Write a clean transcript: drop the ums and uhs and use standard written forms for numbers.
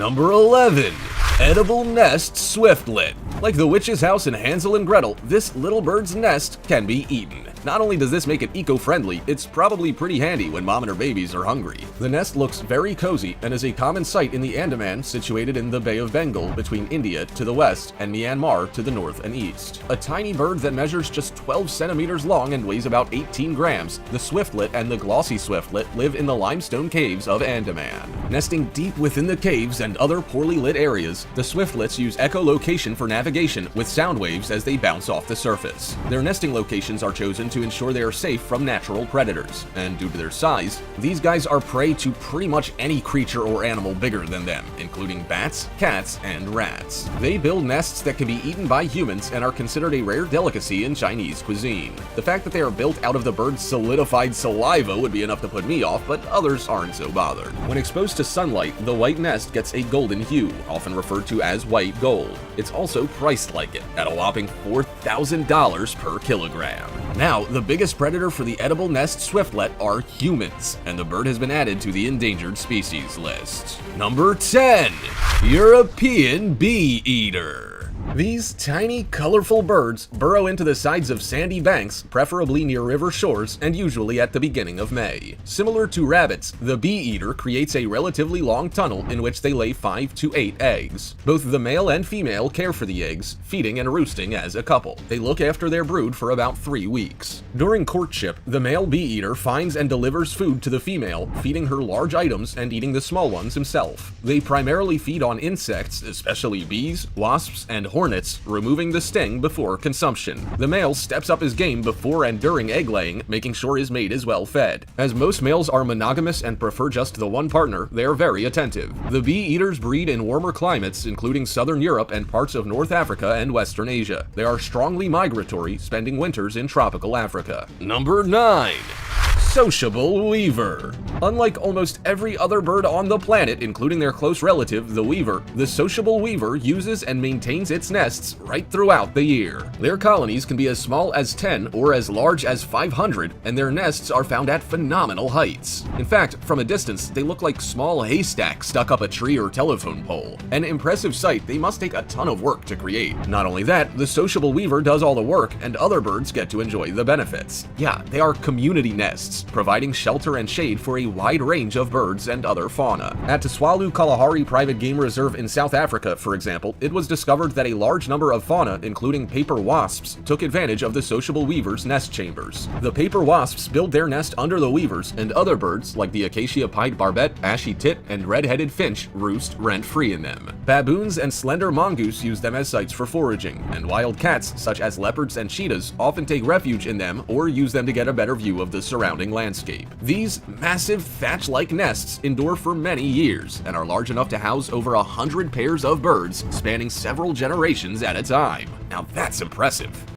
Number 11. Edible Nest Swiftlet. Like the witch's house in Hansel and Gretel, this little bird's nest can be eaten. Not only does this make it eco-friendly, it's probably pretty handy when mom and her babies are hungry. The nest looks very cozy and is a common sight in the Andaman, situated in the Bay of Bengal between India to the west and Myanmar to the north and east. A tiny bird that measures just 12 centimeters long and weighs about 18 grams, the swiftlet and the glossy swiftlet live in the limestone caves of Andaman. Nesting deep within the caves and other poorly lit areas, the swiftlets use echolocation for navigation with sound waves as they bounce off the surface. Their nesting locations are chosen to ensure they are safe from natural predators, and due to their size, these guys are prey to pretty much any creature or animal bigger than them, including bats, cats, and rats. They build nests that can be eaten by humans and are considered a rare delicacy in Chinese cuisine. The fact that they are built out of the bird's solidified saliva would be enough to put me off, but others aren't so bothered. When exposed to sunlight, the white nest gets a golden hue, often referred to as white gold. It's also priced like it, at a whopping $4,000 per kilogram. Now, the biggest predator for the edible nest swiftlet are humans, and the bird has been added to the endangered species list. Number 10. European Bee Eater. These tiny, colorful birds burrow into the sides of sandy banks, preferably near river shores, and usually at the beginning of May. Similar to rabbits, the bee eater creates a relatively long tunnel in which they lay 5 to 8 eggs. Both the male and female care for the eggs, feeding and roosting as a couple. They look after their brood for about 3 weeks. During courtship, the male bee eater finds and delivers food to the female, feeding her large items and eating the small ones himself. They primarily feed on insects, especially bees, wasps, and hornets, removing the sting before consumption. The male steps up his game before and during egg laying, making sure his mate is well fed. As most males are monogamous and prefer just the one partner, they are very attentive. The bee eaters breed in warmer climates, including southern Europe and parts of North Africa and Western Asia. They are strongly migratory, spending winters in tropical Africa. Number 9. Sociable Weaver. Unlike almost every other bird on the planet, including their close relative, the weaver, the sociable weaver uses and maintains its nests right throughout the year. Their colonies can be as small as 10 or as large as 500, and their nests are found at phenomenal heights. In fact, from a distance, they look like small haystacks stuck up a tree or telephone pole. An impressive sight they must take a ton of work to create. Not only that, the sociable weaver does all the work, and other birds get to enjoy the benefits. Yeah, they are community nests, providing shelter and shade for a wide range of birds and other fauna. At Tswalu Kalahari Private Game Reserve in South Africa, for example, it was discovered that a large number of fauna, including paper wasps, took advantage of the sociable weaver's nest chambers. The paper wasps build their nest under the weavers, and other birds, like the acacia-pied barbet, ashy tit, and red-headed finch, roost rent-free in them. Baboons and slender mongoose use them as sites for foraging, and wild cats, such as leopards and cheetahs, often take refuge in them or use them to get a better view of the surrounding landscape. These massive thatch-like nests endure for many years and are large enough to house over 100 pairs of birds, spanning several generations at a time. Now that's impressive.